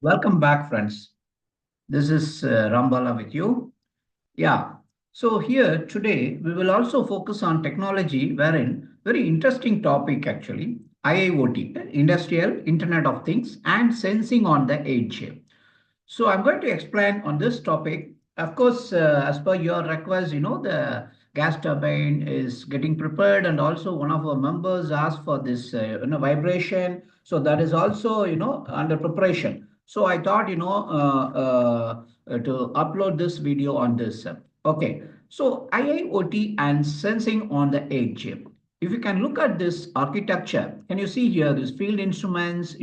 Welcome back, friends. This is Rambala with you. Yeah. So here today we will also focus on technology, wherein very interesting topic actually, IIoT, Industrial Internet of Things, and sensing on the edge. So I'm going to explain on this topic. Of course, as per your request, the gas turbine is getting prepared, and also one of our members asked for this, vibration. So that is also, under preparation. So I thought, to upload this video on this. Okay. So IIoT and sensing on the edge. If you can look at this architecture, can you see here these field instruments,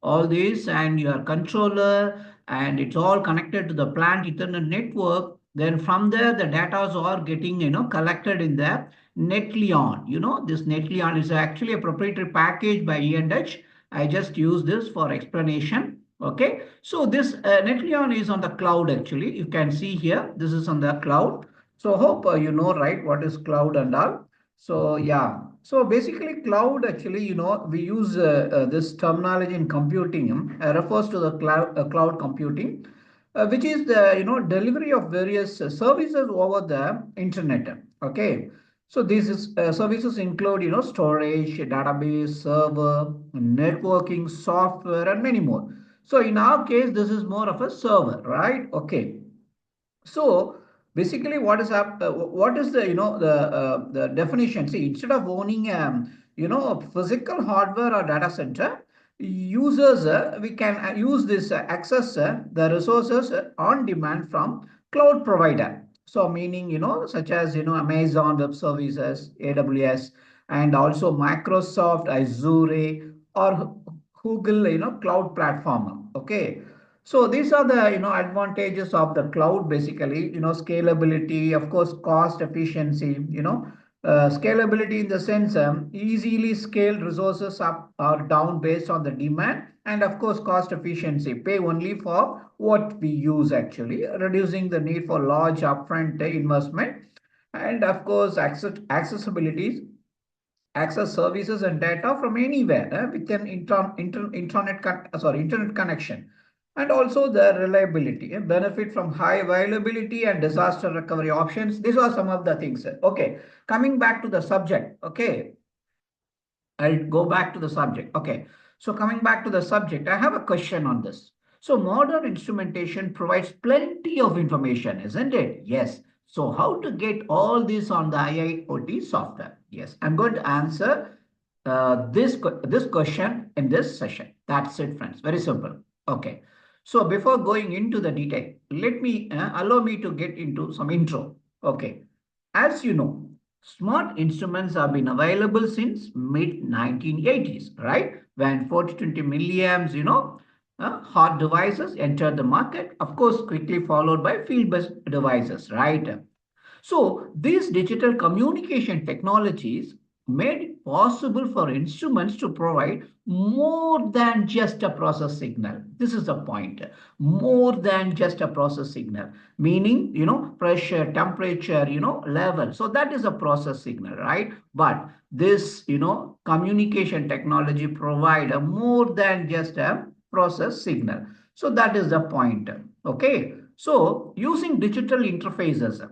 all this and your controller, and it's all connected to the plant Ethernet network. Then from there, the data are getting, collected in the Netleon. This Netleon is actually a proprietary package by E&H. I just use this for explanation. Okay, so this Netleon is on the cloud actually. You can see here, this is on the cloud. So hope you know, right, what is cloud and all. So yeah, so basically cloud actually, we use this terminology in computing, refers to the cloud computing, which is the, delivery of various services over the internet. Okay. So these services include, storage, database, server, networking, software, and many more. So in our case, this is more of a server, right? Okay. So basically, what is the the definition? See, instead of owning a physical hardware or data center, users we can use this access the resources on demand from cloud provider. So meaning such as Amazon Web Services, AWS, and also Microsoft Azure or Google cloud platform. Okay, so these are the advantages of the cloud basically, scalability, of course, cost efficiency, scalability in the sense easily scale resources up or down based on the demand, and of course cost efficiency, pay only for what we use actually, reducing the need for large upfront investment, and of course accessibility, access services and data from anywhere with an internet connection, and also the reliability, benefit from high availability and disaster recovery options. These are some of the things. Okay, coming back to the subject. Okay, I'll go back to the subject. Okay, so coming back to the subject, I have a question on this. So modern instrumentation provides plenty of information, isn't it? Yes. So how to get all this on the IIoT software? Yes, I'm going to answer this question in this session. That's it, friends. Very simple. Okay. So before going into the detail, let me allow me to get into some intro. Okay. As you know, smart instruments have been available since mid 1980s, right? When 4020 milliamps, hard devices entered the market, of course, quickly followed by field-based devices, right? So these digital communication technologies made it possible for instruments to provide more than just a process signal. This is the point. More than just a process signal, meaning, pressure, temperature, level. So that is a process signal, right? But this, communication technology provide a more than just a process signal. So that is the point. Okay. So using digital interfaces,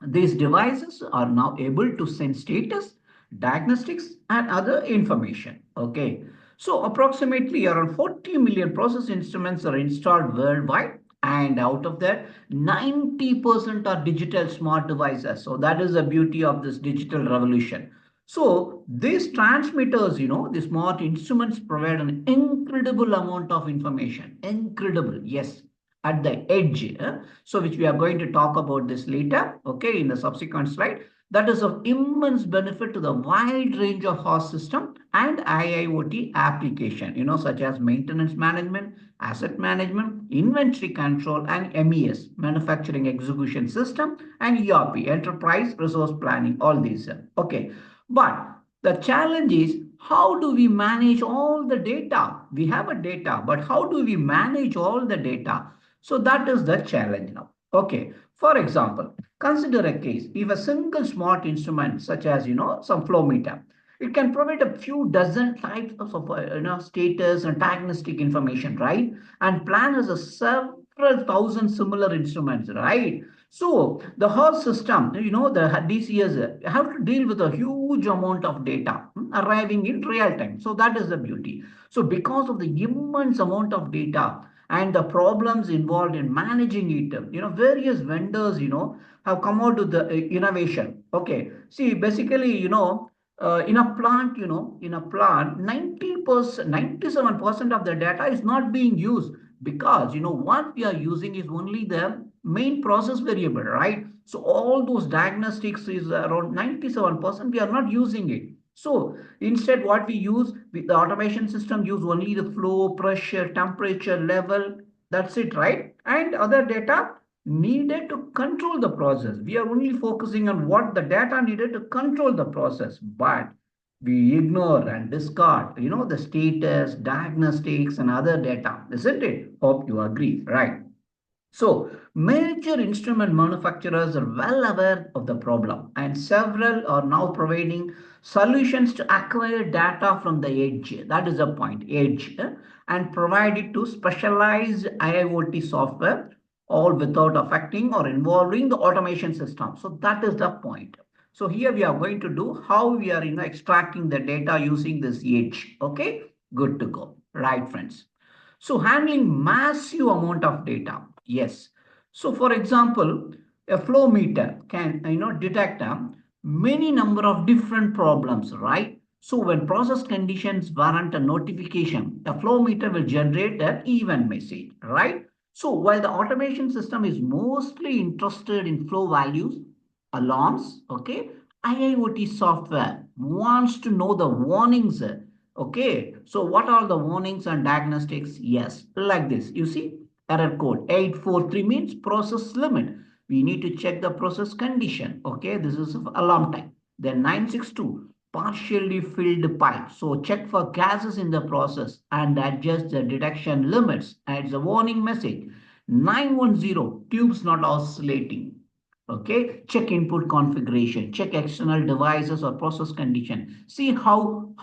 these devices are now able to send status, diagnostics, and other information. Okay. So approximately around 40 million process instruments are installed worldwide. And out of that, 90% are digital smart devices. So that is the beauty of this digital revolution. So these transmitters, the smart instruments provide an incredible amount of information. Incredible, yes, at the edge. So which we are going to talk about this later, okay, in the subsequent slide. That is of immense benefit to the wide range of host system and IIoT application, such as maintenance management, asset management, inventory control, and MES, manufacturing execution system, and ERP, enterprise resource planning, all these. Okay, but the challenge is, how do we manage all the data? We have a data, but how do we manage all the data? So that is the challenge now. Okay. For example, consider a case if a single smart instrument, such as some flow meter, It can provide a few dozen types of status and diagnostic information, right? And plan has a several thousand similar instruments, right? So the whole system, the DCS have to deal with a huge amount of data arriving in real time. So that is the beauty. So because of the immense amount of data and the problems involved in managing it, various vendors, have come out with the innovation. Okay. See, basically, in a plant, 90%, 97% of the data is not being used because, what we are using is only the main process variable, right? So all those diagnostics is around 97%, we are not using it. So instead, what we use, the automation system use only the flow, pressure, temperature, level. That's it, right? And other data needed to control the process. We are only focusing on what the data needed to control the process, but we ignore and discard, the status, diagnostics, and other data, isn't it? Hope you agree, right? So, major instrument manufacturers are well aware of the problem, and several are now providing solutions to acquire data from the edge. That is the point, edge, and provide it to specialized IIoT software, all without affecting or involving the automation system. So, that is the point. So, here we are going to do how we are extracting the data using this edge. Okay, good to go. Right, friends. So handling massive amount of data. Yes. So for example, a flow meter can detect many number of different problems, right? So when process conditions warrant a notification, a flow meter will generate an event message, right? So while the automation system is mostly interested in flow values, alarms, okay, IIoT software wants to know the warnings. Okay, so what are the warnings and diagnostics? Yes, like this. You see, error code 843 means process limit. We need to check the process condition. Okay, this is alarm type. Then 962, partially filled pipe. So check for gases in the process and adjust the detection limits. Adds a warning message. 910, tubes not oscillating. Okay, check input configuration, check external devices or process condition. See how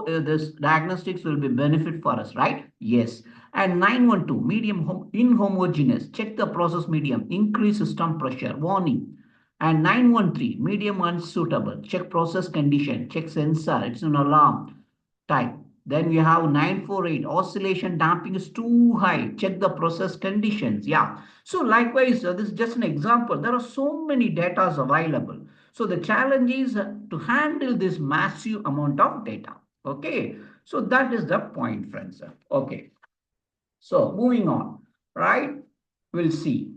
this diagnostics will be benefit for us, right? Yes. And 912 medium inhomogeneous, check the process medium, increase system pressure, warning. And 913 medium unsuitable, check process condition, check sensor, it's an alarm type. Then we have 948, oscillation damping is too high. Check the process conditions. Yeah. So likewise, this is just an example. There are so many data available. So the challenge is to handle this massive amount of data. Okay. So that is the point, friends. Okay. So moving on, right? We'll see.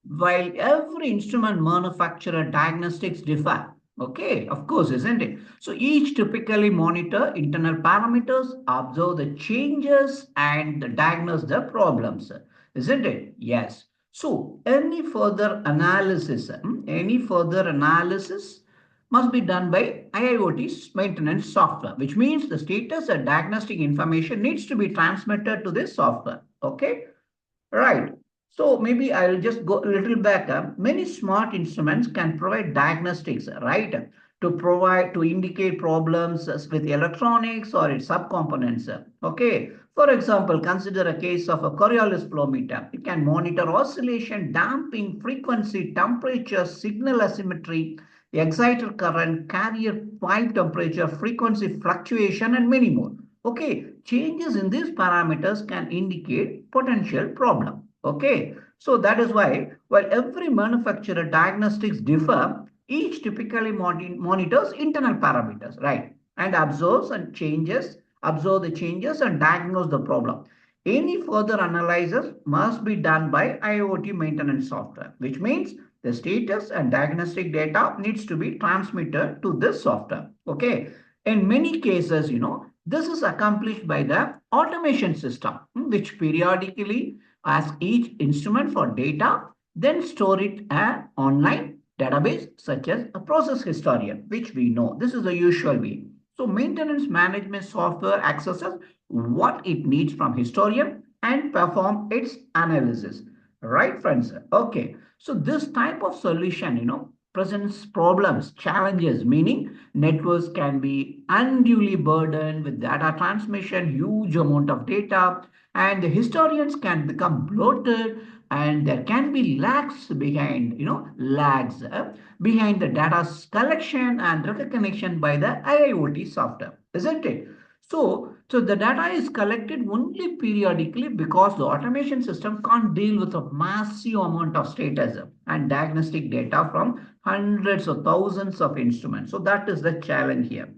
While every instrument manufacturer diagnostics differ, okay, of course, isn't it? So each typically monitor internal parameters, observe the changes, and diagnose the problems, isn't it? Yes. So any further analysis must be done by IIoT's maintenance software, which means the status and diagnostic information needs to be transmitted to this software. Okay. Right. So maybe I'll just go a little back. Many smart instruments can provide diagnostics, right? To indicate problems with electronics or its subcomponents. Okay. For example, consider a case of a Coriolis flow meter. It can monitor oscillation, damping, frequency, temperature, signal asymmetry, exciter current, carrier pipe temperature, frequency fluctuation, and many more. Okay, changes in these parameters can indicate potential problem. Okay, so that is why while every manufacturer diagnostics differ, each typically monitors internal parameters, right? And observe the changes and diagnose the problem. Any further analysis must be done by IoT maintenance software, which means the status and diagnostic data needs to be transmitted to this software. Okay. In many cases, this is accomplished by the automation system, which periodically asks each instrument for data, then store it an online database such as a process historian, which we know. This is the usual way. So maintenance management software accesses what it needs from historian and perform its analysis. Right, friends? Okay. So this type of solution, presents problems, challenges, meaning networks can be unduly burdened with data transmission, huge amount of data, and the historians can become bloated, and there can be lags behind the data's collection and recognition by the IIoT software, isn't it? So the data is collected only periodically because the automation system can't deal with a massive amount of status and diagnostic data from hundreds of thousands of instruments. So that is the challenge here.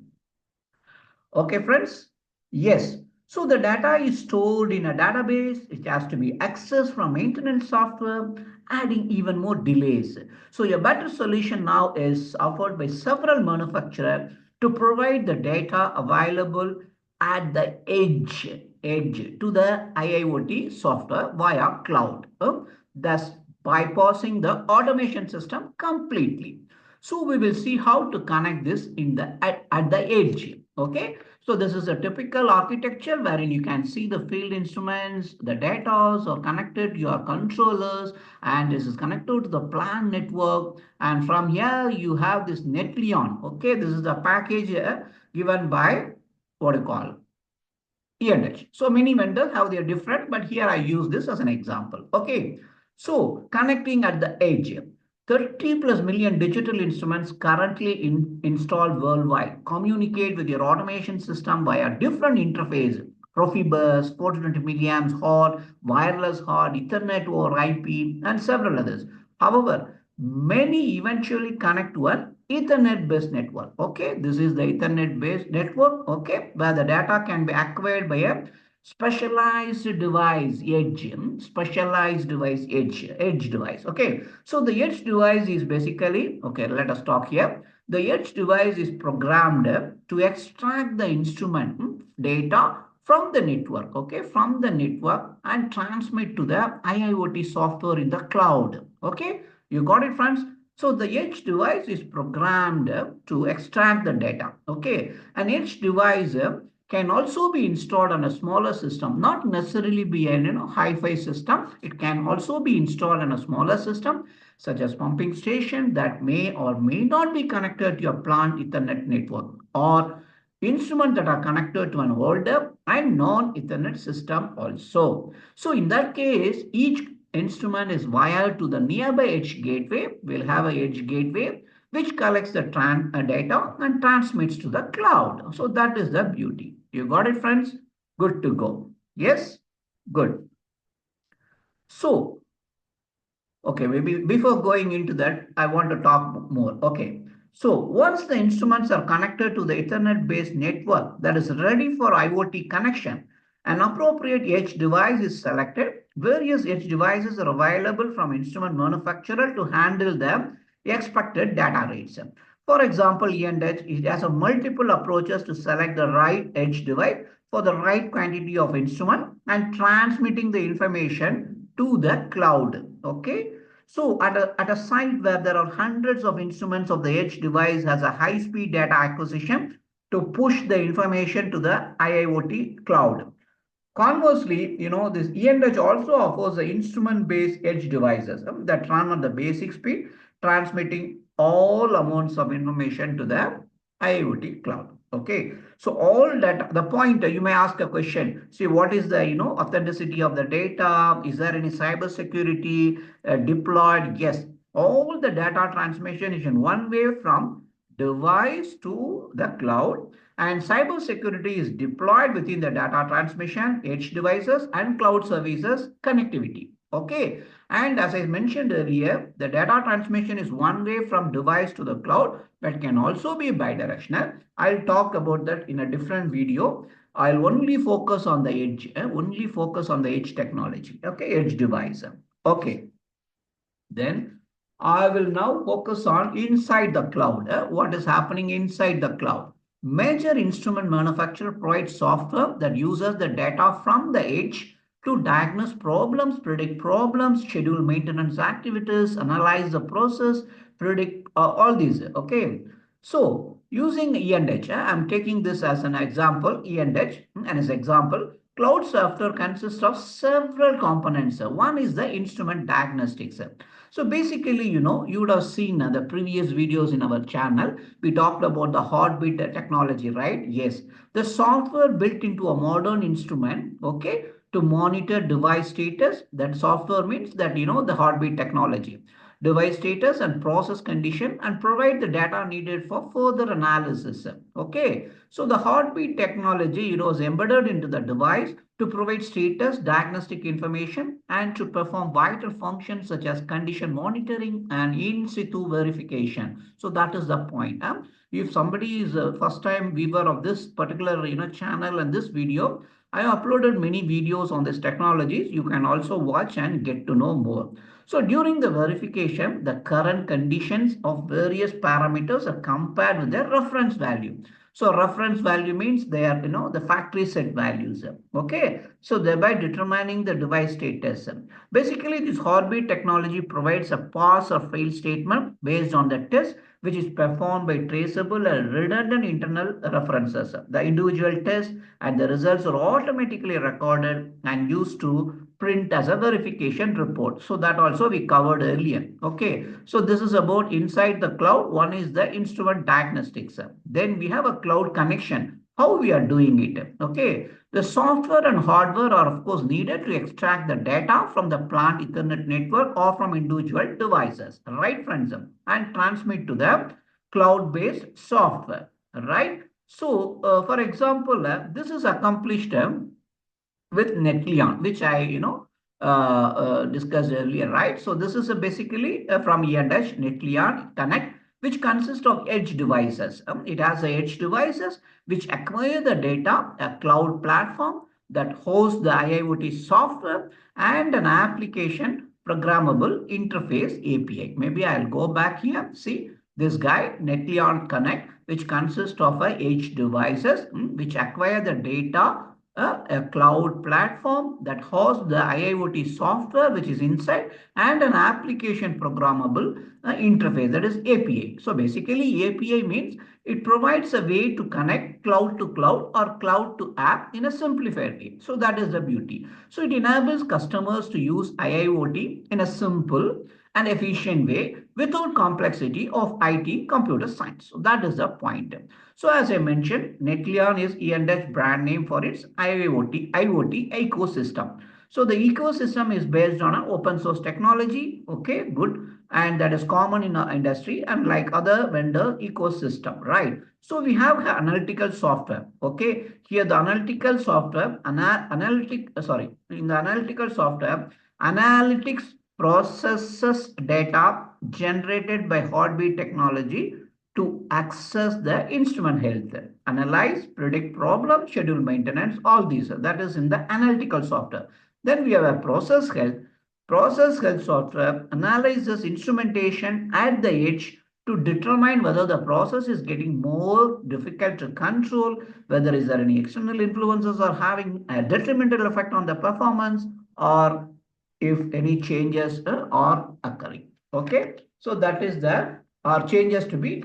Okay, friends? Yes. So the data is stored in a database. It has to be accessed from maintenance software, adding even more delays. So a better solution now is offered by several manufacturers to provide the data available at the edge to the IIoT software via cloud, thus bypassing the automation system completely. So we will see how to connect this at the edge. Okay. So this is a typical architecture wherein you can see the field instruments, the data are connected to your controllers, and this is connected to the plant network. And from here you have this Netleon. Okay. This is the package given by what you call E&H. So many vendors have their different, but here I use this as an example. Okay. So connecting at the edge. 30 plus million digital instruments currently installed worldwide communicate with your automation system via different interface, Profibus, 420 milliamps hard, wireless hard, Ethernet over IP, and several others. However, many eventually connect to an Ethernet based network. Okay, this is the Ethernet based network. Okay, where the data can be acquired by a specialized device. Okay, so the edge device is basically, okay, let us talk here. The edge device is programmed to extract the instrument data from the network, okay, from the network, and transmit to the IIoT software in the cloud. Okay, you got it, friends? So the edge device is programmed to extract the data. Okay, an edge device can also be installed on a smaller system, not necessarily be a hi-fi system. It can also be installed on a smaller system, such as pumping station that may or may not be connected to your plant Ethernet network, or instruments that are connected to an older and non-Ethernet system also. So in that case, each instrument is wired to the nearby edge gateway. We'll have a edge gateway which collects the data and transmits to the cloud. So that is the beauty. You got it, friends? Good to go. Yes? Good. So, okay, maybe before going into that, I want to talk more. Okay. So once the instruments are connected to the Ethernet-based network that is ready for IoT connection, an appropriate edge device is selected. Various edge devices are available from instrument manufacturer to handle the expected data rates. For example, E&H, it has a multiple approaches to select the right edge device for the right quantity of instrument and transmitting the information to the cloud. Okay. So at a site where there are hundreds of instruments of the edge device has a high-speed data acquisition to push the information to the IIoT cloud. Conversely, this E&H also offers the instrument-based edge devices that run at the basic speed, transmitting all amounts of information to the IoT cloud. Okay, so all that the point you may ask a question. See, what is the authenticity of the data? Is there any cyber security deployed? Yes, all the data transmission is in one way from device to the cloud, and cyber security is deployed within the data transmission, edge devices, and cloud services connectivity. Okay. And as I mentioned earlier, the data transmission is one way from device to the cloud, but can also be bidirectional. I'll talk about that in a different video. I'll only focus on the edge technology. Okay, edge device. Okay. Then I will now focus on inside the cloud. What is happening inside the cloud? Major instrument manufacturer provides software that uses the data from the edge to diagnose problems, predict problems, schedule maintenance activities, analyze the process, predict all these. Okay. So using E&H, I'm taking this as an example, E&H, and as example, cloud software consists of several components. One is the instrument diagnostics. So basically, you would have seen the previous videos in our channel. We talked about the heartbeat technology, right? Yes, the software built into a modern instrument, okay, to monitor device status. That software means that, the heartbeat technology, device status and process condition, and provide the data needed for further analysis. Okay, so the heartbeat technology, is embedded into the device to provide status diagnostic information and to perform vital functions such as condition monitoring and in situ verification. So that is the point. If somebody is a first time viewer of this particular channel and this video, I uploaded many videos on this technologies. You can also watch and get to know more. So during the verification, the current conditions of various parameters are compared with their reference value. So reference value means they are, the factory set values. Okay. So thereby determining the device status. Basically, this heartbeat technology provides a pass or fail statement based on the test, which is performed by traceable and redundant internal references. The individual test and the results are automatically recorded and used to print as a verification report. So that also we covered earlier. Okay. So this is about inside the cloud. One is the instrument diagnostics. Then we have a cloud connection. How we are doing it. Okay. The software and hardware are of course needed to extract the data from the plant Ethernet network or from individual devices. Right, friends? And transmit to the cloud-based software. Right. So, for example, this is accomplished with Netleon, which I discussed earlier, right? So this is basically from E&H Netleon Connect, which consists of edge devices. It has a edge devices which acquire the data, a cloud platform that hosts the IIoT software, and an application programmable interface API. Maybe I'll go back here. See this guy, Netleon Connect, which consists of a edge devices which acquire the data, a cloud platform that hosts the IIoT software which is inside, and an application programmable interface, that is API. So basically API means it provides a way to connect cloud to cloud or cloud to app in a simplified way. So that is the beauty. So it enables customers to use IIoT in a simple and efficient way without complexity of IT computer science. So that is the point. So as I mentioned, Netleon is E&H brand name for its IoT ecosystem. So the ecosystem is based on an open source technology. Okay, good. And that is common in our industry and like other vendor ecosystem, right? So we have analytical software. Okay, here the analytical software, in the analytical software, analytics processes data generated by heartbeat technology to access the instrument health, analyze, predict problem, schedule maintenance, all these. That is in the analytical software. Then we have a process health. Process health software analyzes instrumentation at the edge to determine whether the process is getting more difficult to control, whether is there any external influences are having a detrimental effect on the performance, or if any changes are occurring. Okay, so that is the are changes to be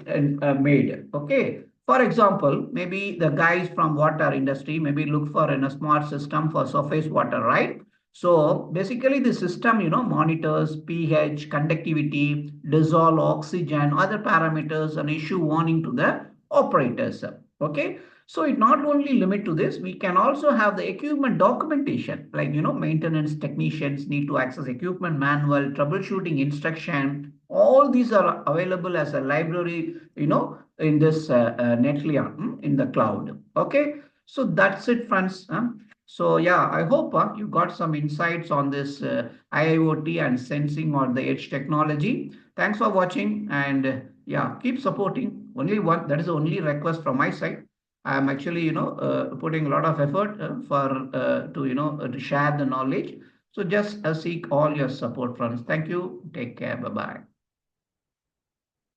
made. Okay, for example, maybe the guys from water industry maybe look for in a smart system for surface water, right? So basically the system, monitors pH, conductivity, dissolve oxygen, other parameters, and issue warning to the operators. Okay, so it not only limit to this, we can also have the equipment documentation, like, maintenance technicians need to access equipment manual, troubleshooting instruction. All these are available as a library, in this Netleon in the cloud. Okay, so that's it, friends. So yeah, I hope you got some insights on this IIoT and sensing or the edge technology. Thanks for watching, and yeah, keep supporting. Only one, that is the only request from my side. I'm actually, putting a lot of effort for to, to share the knowledge. So just seek all your support, friends. Thank you. Take care. Bye-bye.